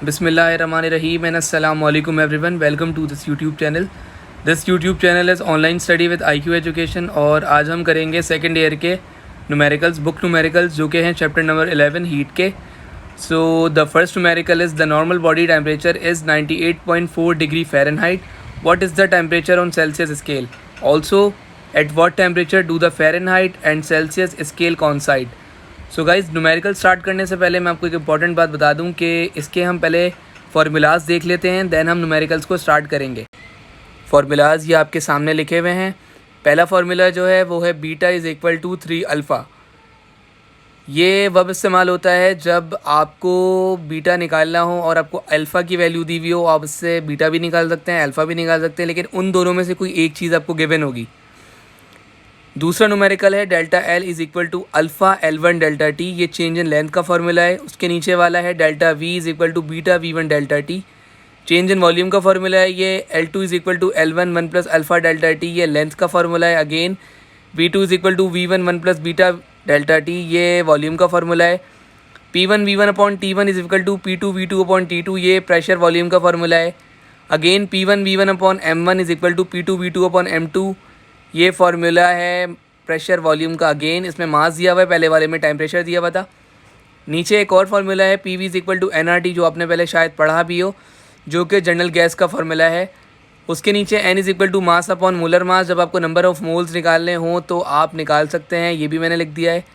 Bismillahirrahmanirrahim and Assalamu alaikum everyone. Welcome to this YouTube channel. This YouTube channel is online study with IQ education और आज हम करेंगे second year के numericals book numericals जो कि हैं चैप्टर नंबर 11 हीट के. So the first numerical is the normal body temperature is 98.4 degree Fahrenheit. What is the temperature on Celsius scale? Also at what temperature do the Fahrenheit and Celsius scale कॉन्साइड? So guys, numerical start करने से पहले मैं आपको एक important बात बता दूं कि इसके हम पहले फार्मूलाज देख लेते हैं, दैन हम न्यूमेरिकल्स को स्टार्ट करेंगे. फार्मूलाज ये आपके सामने लिखे हुए हैं. पहला फार्मूला जो है वो है beta is equal to 3 alpha. ये वब इस्तेमाल होता है जब आपको बीटा निकालना हो और आपको अल्फ़ा की वैल्यू दी हुई हो. आप इससे बीटा भी निकाल सकते हैं, अल्फ़ा भी निकाल सकते हैं, लेकिन उन दोनों में से कोई एक चीज़ आपको गिवन होगी. दूसरा न्यूमेरिकल है delta L is equal to alpha L1 delta T. ये चेंज इन लेंथ का फार्मूला है. उसके नीचे वाला है delta V is equal to beta V1 delta T. Change in volume का फार्मूला है. ये L2 is equal to L1 1 plus alpha delta T. ये लेंथ का फार्मूला है. Again V2 is equal to V1 1 plus beta delta T. ये volume का formula है. P1 V1 upon T1 is equal to P2 V2 upon T2. ये pressure volume का formula है. Again P1 V1 upon M1 is equal to P2 V2 upon M2. ये formula है pressure volume का. Again इसमें मास दिया हुआ है, पहले वाले में टेम्परेचर दिया हुआ था. नीचे एक और फार्मूला है P V is equal to NRT, जो आपने पहले शायद पढ़ा भी हो, जो कि जनरल गैस का फार्मूला है. उसके नीचे N is equal to mass upon molar mass. जब आपको नंबर ऑफ़ मोल्स निकालने हों तो आप निकाल सकते हैं, ये भी मैंने लिख दिया है.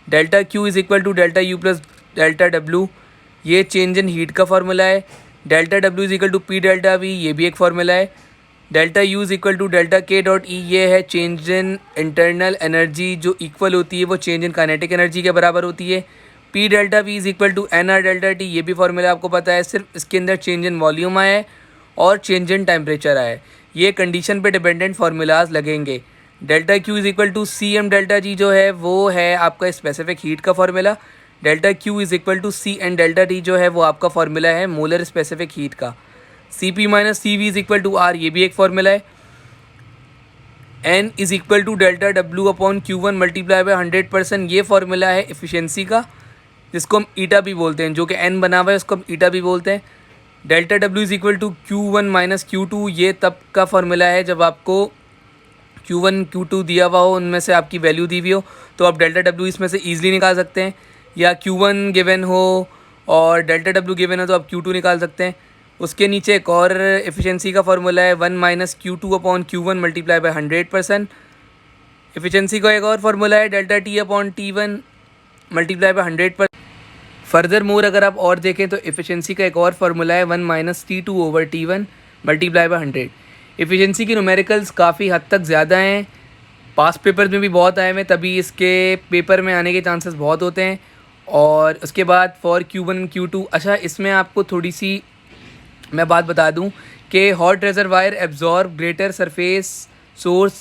Delta Q is equal to delta U plus delta W. ये चेंज इन हीट का फार्मूला है. Delta W is equal to P delta V. ये भी एक फार्मूला है. Delta U is equal to delta K dot E. ये है change in internal energy जो इक्वल होती है वो चेंज इन काइनेटिक एनर्जी के बराबर होती है. P delta V is equal to NR delta T. ये भी फार्मूला आपको पता है, सिर्फ इसके अंदर चेंज इन वॉल्यूम आया है और चेंज इन टेम्परेचर आया है. ये कंडीशन पे डिपेंडेंट फार्मूलाज लगेंगे. Delta Q is equal to CM delta G जो है वो है आपका स्पेसिफिक हीट का formula. Delta Q is equal to CN delta T जो है वो आपका फार्मूला है मोलर स्पेसिफिक हीट का. CP minus CV is equal to R. ये भी एक फार्मूला है. N is equal to delta W upon Q1 multiply by 100%. ये फार्मूला है एफिशिएंसी का, जिसको हम ईटा भी बोलते हैं, जो कि N बना हुआ है उसको हम ईटा भी बोलते हैं. Delta W is equal to Q1 minus Q2. ये तब का फार्मूला है जब आपको Q1 Q2 दिया हुआ हो, उनमें से आपकी वैल्यू दी हुई हो, तो आप डेल्टा W इसमें से ईजिली निकाल सकते हैं. या Q1 गिवन हो और डेल्टा W गिवन हो तो आप Q2 निकाल सकते हैं. उसके नीचे एक और एफिशिएंसी का फार्मूला है 1 minus Q2 upon Q1 multiply by 100%. Efficiency का एक और फार्मूला है delta T upon T1 multiply by 100%. Further more अगर आप और देखें तो एफिशिएंसी का एक और फार्मूला है 1 minus T2 over T1 multiply by 100. Efficiency की न्यूमेरिकल्स काफ़ी हद तक ज़्यादा हैं, पास पेपर में भी बहुत आए हुए, तभी इसके पेपर में आने के चांसेस बहुत होते हैं. और उसके बाद फॉर Q1 Q2. अच्छा, इसमें आपको थोड़ी सी मैं बात बता दूं कि hot reservoir, absorb, greater surface, source,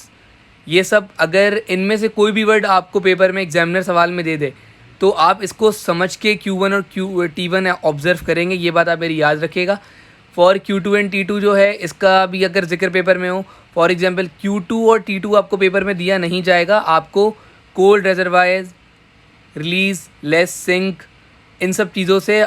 ये सब अगर इनमें से कोई भी वर्ड आपको पेपर में एग्जामिनर सवाल में दे दे तो आप इसको समझ के Q1 और T1 ऑब्जर्व करेंगे. ये बात आप मेरी याद रखिएगा. फॉर Q2 एंड T2 जो है इसका भी अगर जिक्र पेपर में हो, फॉर एग्जांपल Q2 और T2 आपको पेपर में दिया नहीं जाएगा. आपको cold reservoirs, release, less sink, इन सब चीज़ों से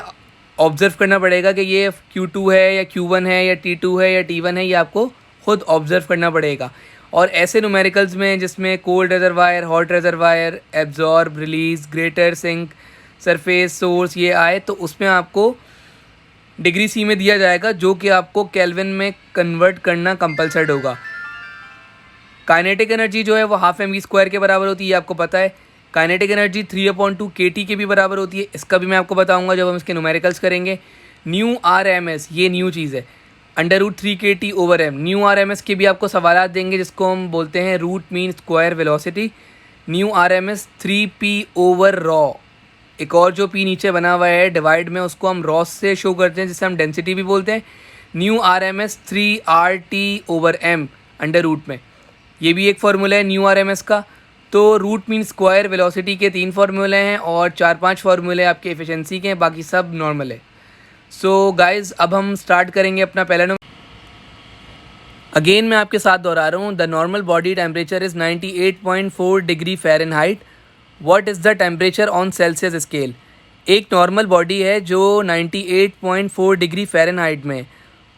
ऑब्ज़र्व करना पड़ेगा कि ये Q2 है या Q1 है या T2 है या T1 है. ये आपको खुद ऑब्ज़र्व करना पड़ेगा. और ऐसे न्यूमेरिकल्स में जिसमें cold reservoir, hot reservoir, absorb, release, greater sink, surface, source ये आए तो उसमें आपको डिग्री C में दिया जाएगा, जो कि आपको केल्विन में कन्वर्ट करना कंपलसरी होगा. काइनेटिक एनर्जी जो है वो हाफ mv² के बराबर होती है, ये आपको पता है. काइनेटिक एनर्जी 3/2 kT के भी बराबर होती है, इसका भी मैं आपको बताऊंगा जब हम इसके न्यूमेरिकल्स करेंगे. न्यू RMS, ये न्यू चीज़ है, √3 kT over m. New RMS के भी आपको सवाल देंगे, जिसको हम बोलते हैं root mean square velocity. Nu RMS 3p over rho. एक और जो p नीचे बना हुआ है डिवाइड में, उसको हम रॉ से शो करते हैं, जिसे हम डेंसिटी भी बोलते हैं. Nu RMS 3RT over m √ में. ये भी एक फार्मूला है न्यू RMS का. तो रूट मीन स्क्वायर वेलोसिटी के 3 फार्मूले हैं और 4-5 फार्मूले आपके एफिशिएंसी के हैं, बाकी सब नॉर्मल है. सो गाइस, अब हम स्टार्ट करेंगे अपना पहला नंबर. अगेन मैं आपके साथ दोहरा रहा हूँ. The normal body temperature is 98.4 degree Fahrenheit. What is the temperature on Celsius scale? एक नॉर्मल बॉडी है जो 98.4 डिग्री फ़ारेनहाइट में,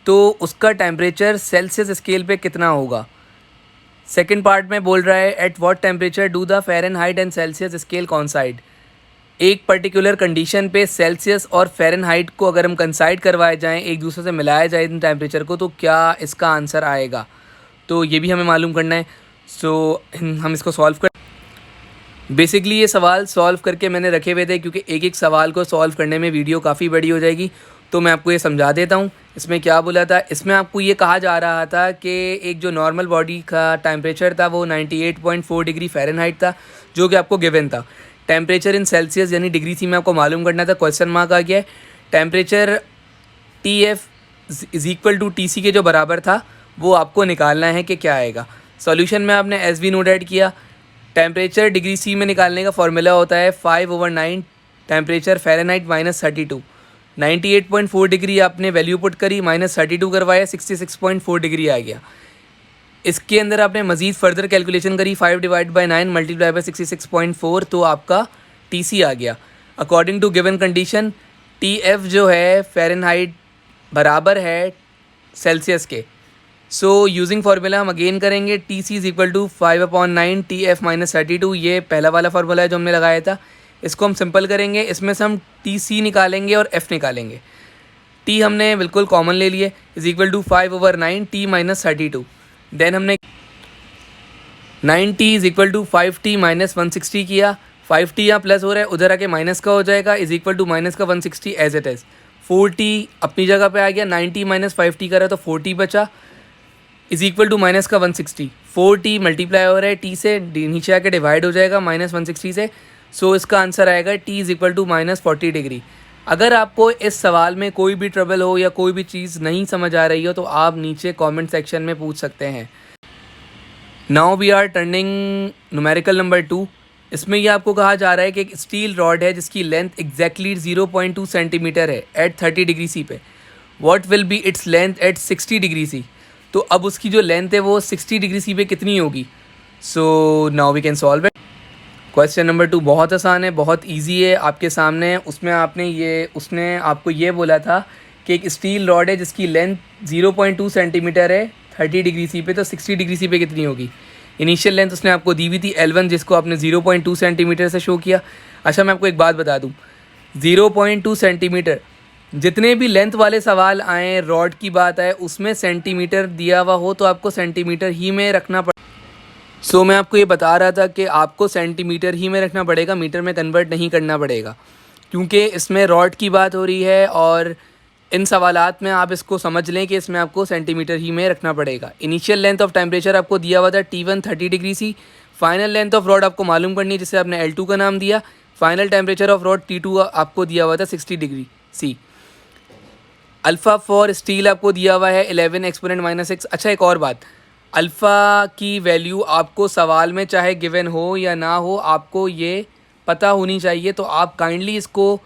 तो उसका टेम्परेचर सेल्सियस स्केल पे कितना होगा। सेकंड पार्ट में बोल रहा है at what temperature do the Fahrenheit and Celsius scale कॉन्साइड। एक पर्टिकुलर कंडीशन पे सेल्सियस और फ़ारेनहाइट को अगर हम कंसाइड करवाए जाएं, एक दूसरे से मिलाया जाए इन टेम्परेचर को, तो क्या इसका आंसर आएगा। तो ये भी हमें मालूम करना है। सो हम इसको सॉल्व कर बेसिकली ये सवाल सॉल्व करके मैंने रखे हुए थे, क्योंकि एक एक सवाल को सॉल्व करने में वीडियो काफ़ी बड़ी हो जाएगी। तो मैं आपको ये समझा देता हूँ इसमें क्या बोला था। इसमें आपको ये कहा जा रहा था कि एक जो नॉर्मल बॉडी का टेम्परेचर था वो 98.4 डिग्री फ़ारेनहाइट था, जो कि आपको गिवन था। टेम्परेचर इन सेल्सियस यानी डिग्री सी में आपको मालूम करना था। क्वेश्चन मार्क आ गया है। Temperature TF is equal to TC के जो बराबर था वो आपको निकालना है कि क्या आएगा। सॉल्यूशन में आपने SV नोट ऐड किया। टेम्परेचर डिग्री सी में निकालने का फॉर्मूला होता है 5/9 टेम्परेचर फ़ारेनहाइट -32। 98.4 डिग्री आपने वैल्यू पुट करी, -32 करवाया, 66.4 डिग्री आ गया। इसके अंदर आपने मज़ीद फर्दर कैलकुलेशन करी, 5/9 मल्टीप्लाई बाई 66.4, तो आपका TC आ गया। According to given condition TF जो है फ़ारेनहाइट बराबर है सेल्सियस के। सो यूजिंग फार्मूला हम अगेन करेंगे। TC is equal to 5/9 TF -32। ये पहला वाला फार्मूला है जो हमने लगाया था। इसको हम सिंपल करेंगे, इसमें से हम TC निकालेंगे और F निकालेंगे। T हमने बिल्कुल कॉमन ले लिए, is equal to 5/9 T -32। Then हमने 9T is equal to 5T -160 किया। 5T यहाँ प्लस हो रहा है, उधर आके माइनस का हो जाएगा, इज़ इक्वल टू माइनस का 160 एज इट इज़। 4T अपनी जगह पे आ गया। 90 -5T का रहा तो 4T बचा, इज़ इक्वल टू माइनस का 160। 4T मल्टीप्लाई हो रहा है T से, नीचे आके डिवाइड हो जाएगा -160 से। सो इसका आंसर आएगा T is equal to -40 degree. अगर आपको इस सवाल में कोई भी ट्रबल हो या कोई भी चीज़ नहीं समझ आ रही हो तो आप नीचे कमेंट सेक्शन में पूछ सकते हैं। Now we are turning numerical number 2। इसमें ये आपको कहा जा रहा है कि एक स्टील रॉड है जिसकी लेंथ एग्जैक्टली 0.2 सेंटीमीटर है एट 30 डिग्री सी पे। What will be its length at 60 degree C. तो अब उसकी जो लेंथ है वो 60 डिग्री सी पे कितनी होगी। So now we can solve it. Question number 2 बहुत आसान है, बहुत इजी है, आपके सामने है। उसने आपको ये बोला था कि एक स्टील रॉड है जिसकी लेंथ 0.2 सेंटीमीटर है 30 डिग्री सी पे, तो 60 डिग्री सी पे कितनी होगी। इनिशियल लेंथ उसने आपको दी हुई थी L1, जिसको आपने 0.2 सेंटीमीटर से शो किया। अच्छा मैं आपको एक बात बता दूँ, 0.2 सेंटीमीटर जितने भी लेंथ वाले सवाल आए, रॉड की बात आए, उसमें सेंटीमीटर दिया हुआ हो तो आपको सेंटीमीटर ही में रखना पड़ेगा। सो मैं आपको ये बता रहा था कि आपको सेंटीमीटर ही में रखना पड़ेगा, मीटर में कन्वर्ट नहीं करना पड़ेगा, क्योंकि इसमें रॉड की बात हो रही है और इन सवालात में आप इसको समझ लें कि इसमें आपको सेंटीमीटर ही में रखना पड़ेगा। इनिशियल लेंथ ऑफ टेम्परेचर आपको दिया हुआ था T1 30 degree C. Final length of rod आपको मालूम करनी है, जिसे आपने L2 का नाम दिया। Final temperature of rod T2 आपको दिया हुआ था 60 degree C. Alpha for steel आपको दिया हुआ है 11 एक्सपोनेंट -6। अच्छा एक और बात, अल्फ़ा की वैल्यू आपको सवाल में चाहे गिवन हो या ना हो आपको ये पता होनी चाहिए। तो आप काइंडली इसको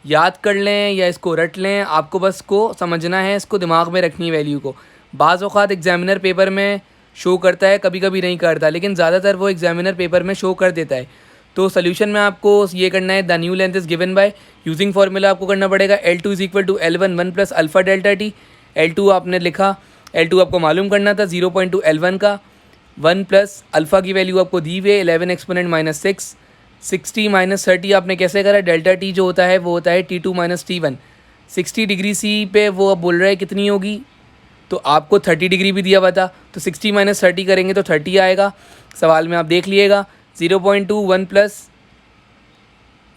याद कर लें या इसको रट लें, आपको बस को समझना है, इसको दिमाग में रखनी वैल्यू को। बाज़ औक़ात एग्ज़ामिनर पेपर में शो करता है, कभी कभी नहीं करता, लेकिन ज़्यादातर वो एग्ज़ामिनर पेपर में शो कर देता है। तो सोल्यूशन में आपको ये करना है, the new length is given by using formula आपको करना पड़ेगा L2 is equal to L1 1 plus alpha delta T। L2 आपने लिखा, L2 आपको मालूम करना था 0.2 L1 का, 1 प्लस अल्फ़ा की वैल्यू आपको दी हुई 11 एक्सपोनेंट -6, 60 -30 आपने कैसे करा, डेल्टा T जो होता है वो होता है T2 - T1। 60 डिग्री सी पे वो अब बोल रहा है कितनी होगी, तो आपको 30 डिग्री भी दिया हुआ था, तो 60 - 30 करेंगे तो 30 आएगा। सवाल में आप देख लीजिएगा 0.2 1 प्लस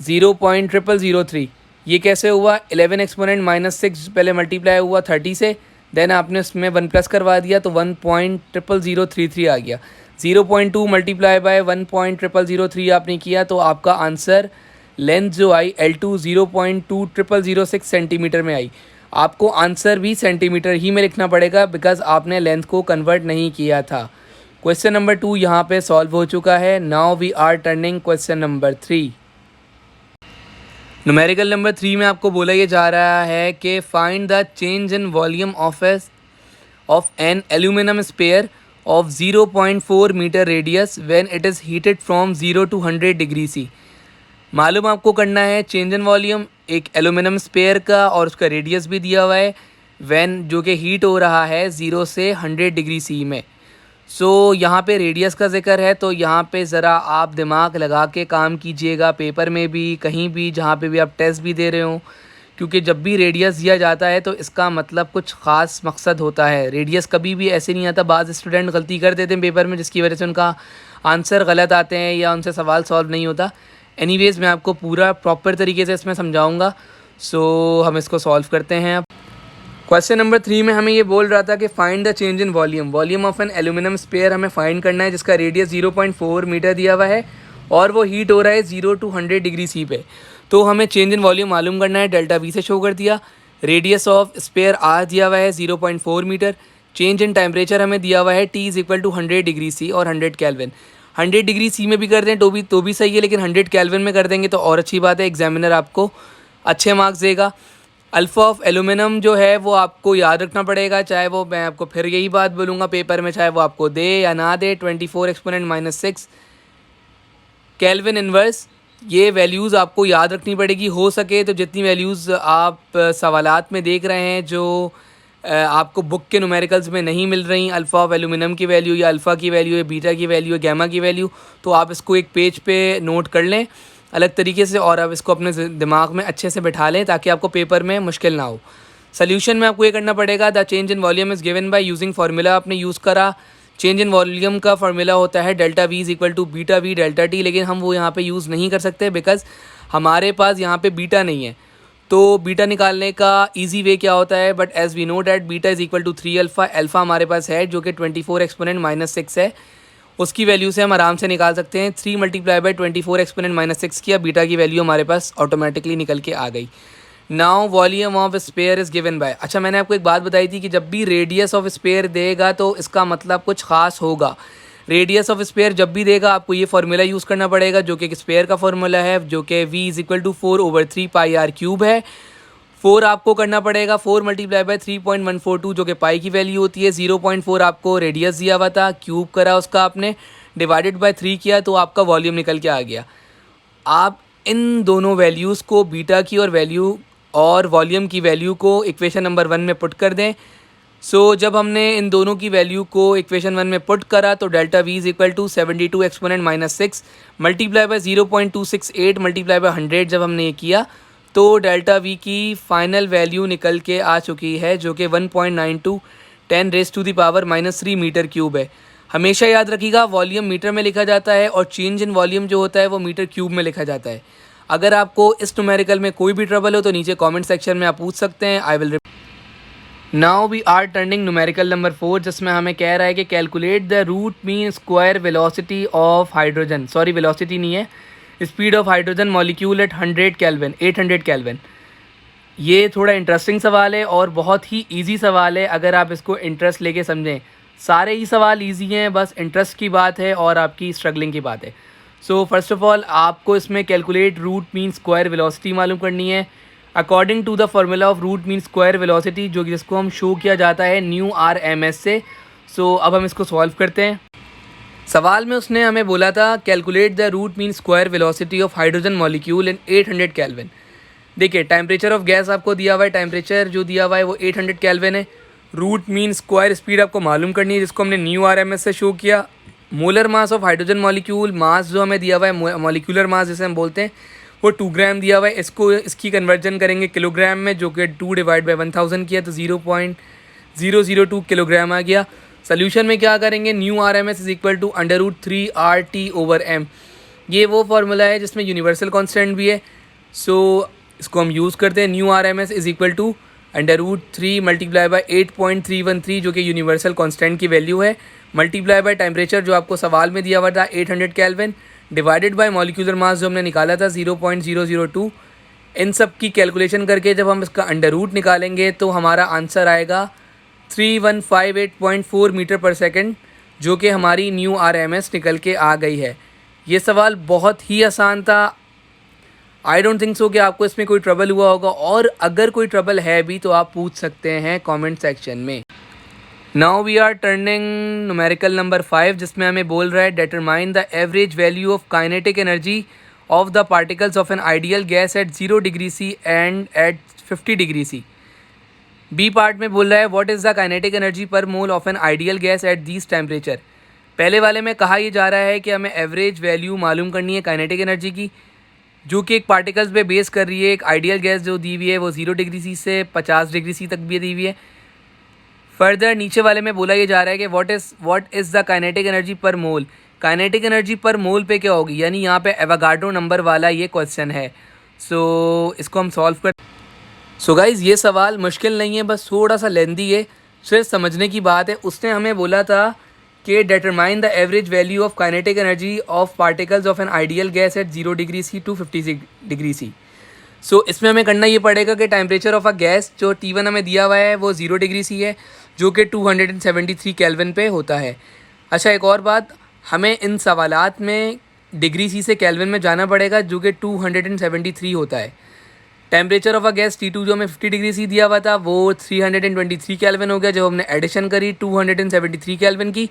0.0003 ये कैसे हुआ, 11 एक्सपोनेंट -6 पहले मल्टीप्लाई हुआ 30 से, देन आपने उसमें 1 प्लस करवा दिया तो 1.0033 आ गया। 0.2 मल्टीप्लाई बाय 1.0003 आपने किया तो आपका आंसर लेंथ जो आई L2 0.2006 सेंटीमीटर में आई। आपको आंसर भी सेंटीमीटर ही में लिखना पड़ेगा बिकॉज आपने लेंथ को कन्वर्ट नहीं किया था। क्वेश्चन नंबर 2 यहाँ पे सॉल्व हो चुका है। Now we are turning question number 3। Numerical number 3 में आपको बोला ये जा रहा है कि find the change in volume of an aluminium sphere of 0.4 meter radius when it is heated from 0 to 100 degree C। मालूम आपको करना है चेंज इन वॉल्यूम एक एल्यूमिनियम स्पेयर का, और उसका रेडियस भी दिया हुआ है व्हेन, जो कि हीट हो रहा है 0 से 100 डिग्री सी में। सो यहाँ पे रेडियस का ज़िक्र है, तो यहाँ पे ज़रा आप दिमाग लगा के काम कीजिएगा, पेपर में भी, कहीं भी, जहाँ पे भी आप टेस्ट भी दे रहे हो, क्योंकि जब भी रेडियस दिया जाता है तो इसका मतलब कुछ ख़ास मकसद होता है। रेडियस कभी भी ऐसे नहीं आता, बाज़ स्टूडेंट गलती कर देते हैं पेपर में जिसकी वजह से उनका आंसर गलत आते हैं या उनसे सवाल सॉल्व नहीं होता। एनीवेज़ मैं आपको पूरा प्रॉपर तरीके से इसमें समझाऊँगा। सो हम इसको सॉल्व करते हैं अब। क्वेश्चन नंबर 3 में हमें ये बोल रहा था कि find the change in volume, volume of an aluminium sphere हमें फाइंड करना है जिसका रेडियस 0.4 मीटर दिया हुआ है और वो हीट हो रहा है 0 to 100 डिग्री सी पे। तो हमें चेंज इन वॉल्यूम मालूम करना है, डेल्टा वी से शो कर दिया। रेडियस ऑफ स्पेयर आर दिया हुआ है 0.4 मीटर। चेंज इन टेम्परेचर हमें दिया हुआ है T is equal to 100 degree C और 100 केल्विन। 100 डिग्री सी में भी कर दें तो भी सही है, लेकिन 100 केल्विन में कर देंगे तो और अच्छी बात है, एग्जामिनर आपको अच्छे मार्क्स देगा। अल्फ़ा ऑफ एल्यूमिनियम जो है वो आपको याद रखना पड़ेगा, चाहे वो, मैं आपको फिर यही बात बोलूँगा पेपर में, चाहे वो आपको दे या ना दे। 24 एक्सपोनेंट -6 केल्विन इन्वर्स, ये वैल्यूज़ आपको याद रखनी पड़ेगी। हो सके तो जितनी वैल्यूज़ आप सवालात में देख रहे हैं जो आपको बुक के न्यूमेरिकल्स में नहीं मिल रही, अल्फ़ा ऑफ एल्यूमिनियम की वैल्यू या अल्फ़ा की वैल्यू या बीटा की वैल्यू या गैमा की वैल्यू, तो आप इसको एक पेज पे नोट कर लें अलग तरीके से और आप इसको अपने दिमाग में अच्छे से बैठा लें ताकि आपको पेपर में मुश्किल ना हो। सोल्यूशन में आपको ये करना पड़ेगा, the change in volume is given by using formula आपने यूज़ करा। चेंज इन वॉल्यूम का फार्मूला होता है delta V is equal to beta V delta T, लेकिन हम वो यहाँ पे यूज़ नहीं कर सकते बिकॉज हमारे पास यहाँ पे बीटा नहीं है। तो बीटा निकालने का इजी वे क्या होता है, but as we know that beta is equal to 3 alpha, alpha हमारे पास है जो कि 24 एक्सपोनेंट -6 है, उसकी वैल्यू से हम आराम से निकाल सकते हैं। 3 मल्टीप्लाई बाय 24 एक्सपोनेंट -6 किया, बीटा की वैल्यू हमारे पास ऑटोमेटिकली निकल के आ गई। Now volume of sphere is given by, अच्छा मैंने आपको एक बात बताई थी कि जब भी रेडियस ऑफ स्पेयर देगा तो इसका मतलब कुछ खास होगा। रेडियस ऑफ स्पेयर जब भी देगा आपको ये फार्मूला यूज़ करना पड़ेगा जो कि स्पेयर का फार्मूला है, जो कि v is equal to 4/3 pi r cube है। 4 आपको करना पड़ेगा, 4 मल्टीप्लाई बाय 3.142 जो कि पाई की वैल्यू होती है। 0.4 आपको रेडियस दिया हुआ था, क्यूब करा उसका आपने, डिवाइडेड बाय 3 किया तो आपका वॉल्यूम निकल के आ गया। आप इन दोनों वैल्यूज़ को, बीटा की और वॉल्यूम की वैल्यू को इक्वेशन नंबर 1 में पुट कर दें। सो जब हमने इन दोनों की वैल्यू को इक्वेशन 1 में पुट करा तो delta V is equal to 72 exponent -6 multiply by 0.268 multiply by 100 जब हमने ये किया तो डेल्टा वी की फाइनल वैल्यू निकल के आ चुकी है जो कि 1.92 10⁻³ मीटर क्यूब है। हमेशा याद रखिएगा वॉल्यूम मीटर में लिखा जाता है और चेंज इन वॉल्यूम जो होता है वो मीटर क्यूब में लिखा जाता है। अगर आपको इस न्यूमेरिकल में कोई भी ट्रबल हो तो नीचे कमेंट सेक्शन में आप पूछ सकते हैं, I will. Now we are turning numerical number 4 जिसमें हमें कह रहा है कि calculate the root mean square velocity of hydrogen, sorry velocity नहीं है, speed of hydrogen molecule at 800 Kelvin. ये थोड़ा इंटरेस्टिंग सवाल है और बहुत ही इजी सवाल है अगर आप इसको इंटरेस्ट लेके समझें। सारे ही सवाल इजी हैं, बस इंटरेस्ट की बात है और आपकी स्ट्रगलिंग की बात है। सो फर्स्ट ऑफ ऑल आपको इसमें calculate root mean square velocity मालूम करनी है according to the formula of root mean square velocity, जो कि जिसको हम शो किया जाता है न्यू RMS से। सो अब हम इसको सॉल्व करते हैं। सवाल में उसने हमें बोला था calculate the root mean square velocity of hydrogen molecule in 800 Kelvin. देखिए टेम्परेचर ऑफ गैस आपको दिया हुआ है, टेम्परेचर जो दिया हुआ है वो 800 केल्विन है। रूट मीन स्क्वायर स्पीड आपको मालूम करनी है जिसको हमने न्यू RMS से शो किया। Molar mass of hydrogen molecule, mass जो हमें दिया हुआ है मॉलिक्यूलर मास जिसे हम बोलते हैं वो 2 ग्राम दिया हुआ है। इसकी कन्वर्जन करेंगे किलोग्राम में जो कि 2 डिवाइड बाई 1000 किया तो 0.002 किलोग्राम आ गया। सोल्यूशन में क्या करेंगे, nu RMS is equal to √3RT/m। ये वो फार्मूला है जिसमें यूनिवर्सल कांस्टेंट भी है। सो इसको हम यूज़ करते हैं, nu RMS is equal to √3 multiply by 8.313 जो कि यूनिवर्सल कांस्टेंट की वैल्यू है, मल्टीप्लाई बाय टेम्परेचर जो आपको सवाल में दिया हुआ था 800 Kelvin, divided by molecular mass जो हमने निकाला था 0.002। इन सब की कैलकुलेशन करके जब हम इसका अंडर रूट निकालेंगे तो हमारा आंसर आएगा 3158.4 मीटर पर सेकंड, जो कि हमारी न्यू RMS निकल के आ गई है। ये सवाल बहुत ही आसान था, आई डोंट थिंक सो कि आपको इसमें कोई ट्रबल हुआ होगा, और अगर कोई ट्रबल है भी तो आप पूछ सकते हैं कमेंट सेक्शन में। Now we are turning numerical number 5 जिसमें हमें बोल रहा है determine the average value of kinetic energy of the particles of an ideal gas at 0 degree C and at 50 degree C. B part में बोल रहा है what is the kinetic energy per mole of an ideal gas at this temperature. पहले वाले में कहा ये जा रहा है कि हमें एवरेज वैल्यू मालूम करनी है काइनेटिक एनर्जी की, जो कि एक पार्टिकल्स पे बेस कर रही है। एक आइडियल गैस जो दी हुई है वो 0 डिग्री सी से 50 डिग्री सी तक भी दी हुई है। फर्दर नीचे वाले में बोला ये जा रहा है कि what is the kinetic energy per mole. Kinetic energy per मोल पे क्या होगी, यानी यहाँ पे एवोगाड्रो नंबर वाला ये क्वेश्चन है। सो इसको हम सॉल्व कर। सो गाइज़ ये सवाल मुश्किल नहीं है, बस थोड़ा सा लेंदी है, सिर्फ समझने की बात है। उसने हमें बोला था कि determine the average value of kinetic energy of particles of an ideal gas at 0 degree C to 50 degree C. So इसमें हमें करना ये पड़ेगा कि टेम्परेचर ऑफ अ गैस जो T1 हमें दिया हुआ है वो 0 डिग्री सी है, जो कि 273 केल्विन पे होता है। अच्छा एक और बात, हमें इन सवालात में डिग्री सी से केल्विन में जाना पड़ेगा, जो कि 273 होता है। Temperature of a gas T2 जो हमें 50 डिग्री सी दिया हुआ था वो 323 केल्विन हो गया, जब हमने एडिशन करी 273 केल्विन की।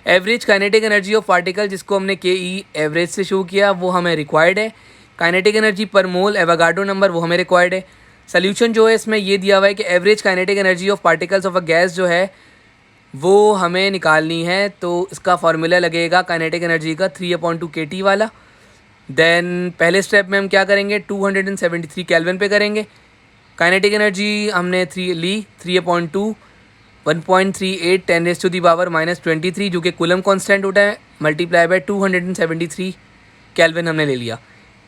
Average kinetic energy of particle जिसको हमने KE एवरेज से शो किया वो हमें रिक्वायर्ड है। काइनेटिक एनर्जी पर मोल एवोगाड्रो नंबर वो हमें रिक्वायर्ड है। सोल्यूशन जो है इसमें ये दिया हुआ है कि average kinetic energy of particles of a gas जो है वो हमें निकालनी है, तो इसका फार्मूला लगेगा काइनेटिक एनर्जी का 3/2 kT वाला। देन पहले स्टेप में हम क्या करेंगे, 273 केल्विन पे करेंगे। काइनेटिक एनर्जी हमने 3 ली, 3/2 1.38 10⁻⁻23 जो कि कूलम कांस्टेंट होता है, मल्टीप्लाई बाय 273 केल्विन हमने ले लिया।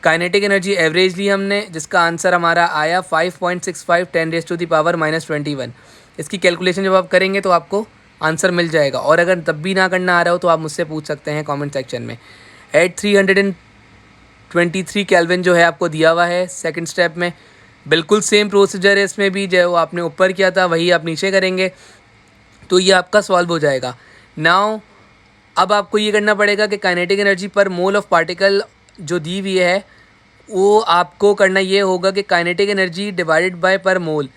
काइनेटिक एनर्जी एवरेज ली हमने, जिसका आंसर हमारा आया 5.65 10⁻⁻21। इसकी कैलकुलेशन जब आप करेंगे तो आपको आंसर मिल जाएगा, और अगर तब भी ना करना आ रहा हो तो आप मुझसे पूछ सकते हैं कमेंट सेक्शन में। एट 323 केल्विन जो है आपको दिया हुआ है सेकंड स्टेप में। बिल्कुल सेम प्रोसीजर है इसमें भी, जो आपने ऊपर किया था वही आप नीचे करेंगे, तो ये आपका सॉल्व हो जाएगा। नाउ अब आपको ये करना पड़ेगा कि kinetic energy per mole of particle जो दी हुई है वो आपको करना ये होगा कि kinetic energy divided by per mole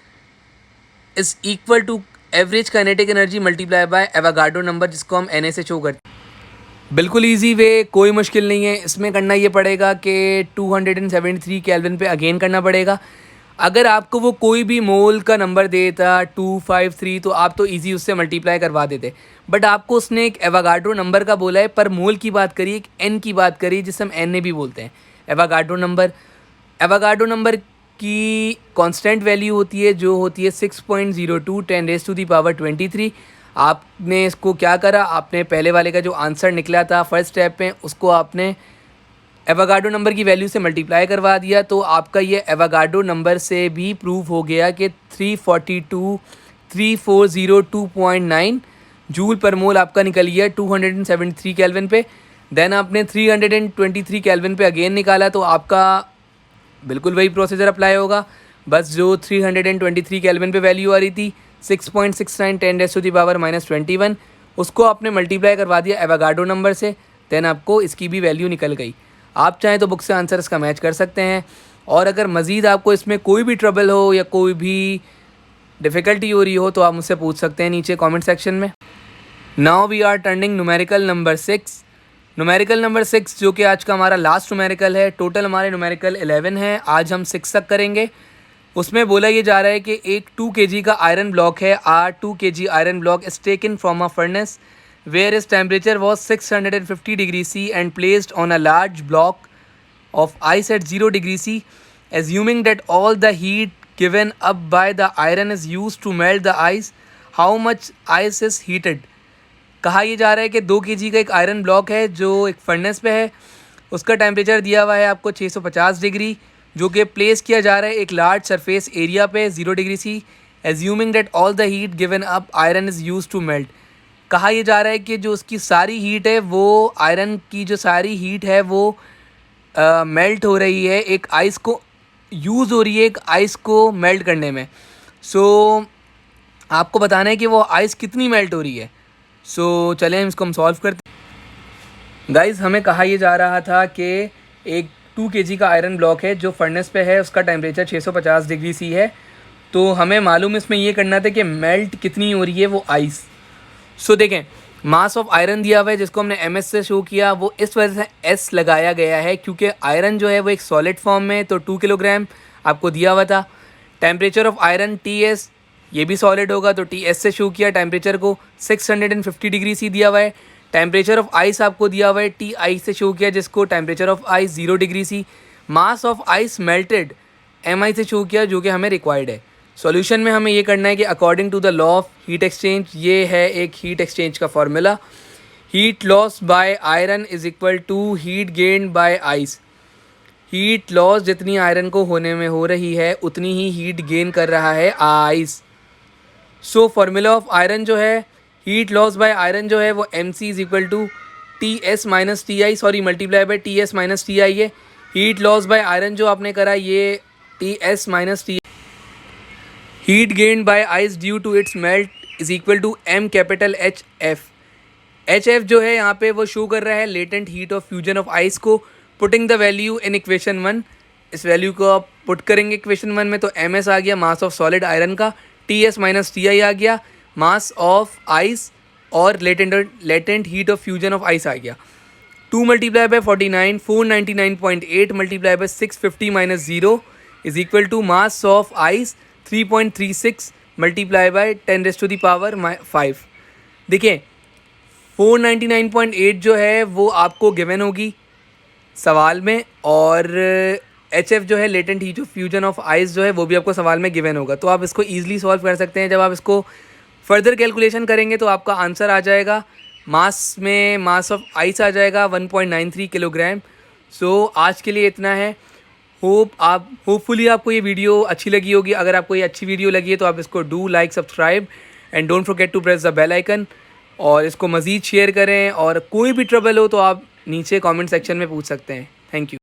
is equal to average kinetic energy multiply by Avogadro number, जिसको हम Na से शो करते हैं। बिल्कुल इजी वे, कोई मुश्किल नहीं है। इसमें करना ये पड़ेगा कि 273 केल्विन पे अगेन करना पड़ेगा। अगर आपको वो कोई भी मोल का नंबर देता 253 तो आप तो इजी उससे मल्टीप्लाई करवा देते, बट आपको उसने एक एवोगाड्रो नंबर का बोला है, पर मोल की बात करिए, एक एन की बात करिए जिसे हम Na भी बोलते हैं। एवोगाड्रो नंबर की कांस्टेंट वैल्यू होती है जो होती है 6.02 10⁻23। आपने इसको क्या करा, आपने पहले वाले का जो आंसर निकला था फर्स्ट स्टेप में उसको आपने एवोगाड्रो नंबर की वैल्यू से मल्टीप्लाई करवा दिया, तो आपका ये एवोगाड्रो नंबर से भी प्रूव हो गया कि 342,3402.9 जूल पर मोल आपका निकल गया 273 केल्विन पे। देन आपने 323 केल्विन पे अगेन निकाला, तो आपका बिल्कुल वही प्रोसीजर अप्लाई होगा, बस जो 323 केल्विन पे वैल्यू आ रही थी 6.69 10⁻⁻21 उसको आपने मल्टीप्लाई करवा दिया एवोगाड्रो नंबर से, देन आपको इसकी भी वैल्यू निकल गई। आप चाहें तो बुक से आंसर इसका मैच कर सकते हैं, और अगर मज़ीद आपको इसमें कोई भी ट्रबल हो या कोई भी डिफ़िकल्टी हो रही हो तो आप मुझसे पूछ सकते हैं नीचे कमेंट सेक्शन में। Now we are turning numerical number 6। Numerical number 6 जो कि आज का हमारा लास्ट न्यूमेरिकल है। टोटल हमारे न्यूमेरिकल 11 हैं, आज हम 6 तक करेंगे। उसमें बोला ये जा रहा है कि एक 2 kg का आयरन ब्लॉक है। 2 kg iron block is taken from a furnace where its temperature was 650 degrees C and placed on a large block of ice at 0 degrees C, assuming that all the heat given up by the iron is used to melt the ice, how much ice is heated? कहा ये जा रहा है कि 2 kg का एक iron block है जो एक फर्नेस पे है, उसका टेम्परेचर दिया हुआ है आपको 650 डिग्री, जो कि प्लेस किया जा रहा है एक लार्ज सरफेस एरिया पे 0 degree C, assuming that all the heat given up iron is used to melt। कहा यह जा रहा है कि जो उसकी सारी हीट है वो आयरन की जो सारी हीट है वो मेल्ट हो रही है, एक आइस को यूज़ हो रही है एक आइस को मेल्ट करने में। सो आपको बताना है कि वो आइस कितनी मेल्ट हो रही है। सो चलें हम इसको सॉल्व करते हैं। गाइस हमें कहा यह जा रहा था कि एक 2 kg का आयरन ब्लॉक है जो फर्नेस पे है, उसका टेम्परेचर 650 डिग्री C है, तो हमें मालूम इसमें ये करना था कि मेल्ट कितनी हो रही है वो आइस। सो देखें मास ऑफ आयरन दिया हुआ है जिसको हमने MS से शो किया, वो इस वजह से S लगाया गया है क्योंकि आयरन जो है वो एक सॉलिड फॉर्म में, तो 2 किलोग्राम आपको दिया हुआ था। टेम्परेचर ऑफ आयरन TS, ये भी सॉलिड होगा तो TS से शो किया टेम्परेचर को। 650 डिग्री सी दिया हुआ है। टेम्परेचर ऑफ आइस आपको दिया हुआ है TI से शो किया जिसको temperature of ice 0 degree C. Mass of ice melted MI से शो किया जो कि हमें रिक्वायर्ड है। सॉल्यूशन में हमें ये करना है कि according to the law of heat exchange, ये है एक हीट एक्सचेंज का formula, heat loss by iron is equal to heat gain by ice. Heat loss जितनी आयरन को होने में हो रही है उतनी ही हीट गेन कर रहा है ice. So formula of iron जो है, हीट लॉस बाय आयरन जो है वो MC is equal to TS minus TI, sorry multiply by TS minus TI है। हीट लॉस बाय आयरन जो आपने करा ये TS minus TI। Heat gain by ice due to its melt is equal to M capital HF। HF जो है यहाँ पे वो शो कर रहा है latent heat of fusion of ice को। Putting the value in equation 1, इस वैल्यू को आप पुट करेंगे इक्वेशन 1 में तो MS आ गया मास ऑफ सॉलिड आयरन का, TS माइनस TI आ गया मास ऑफ आइस, और latent heat of fusion of ice आ गया। 2 multiply by 49, 499.8 multiply by 650 minus 0 is equal to mass of ice 3.36 multiply by 10⁻⁵। देखिए 499.8 जो है वो आपको गिवन होगी सवाल में, और HF जो है latent heat of fusion of ice जो है वो भी आपको सवाल में गिवन होगा। तो आप इसको ईजिली सॉल्व कर सकते हैं। जब आप इसको फर्दर कैलकुलेशन करेंगे तो आपका आंसर आ जाएगा, मास में मास ऑफ आइस आ जाएगा 1.93 किलोग्राम। सो आज के लिए इतना है। होपफुली आपको ये वीडियो अच्छी लगी होगी। अगर आपको ये अच्छी वीडियो लगी है तो आप इसको do like, subscribe and don't forget to press the bell icon, और इसको मज़ीद शेयर करें। और कोई भी ट्रबल हो तो आप नीचे कमेंट सेक्शन में पूछ सकते हैं। Thank you.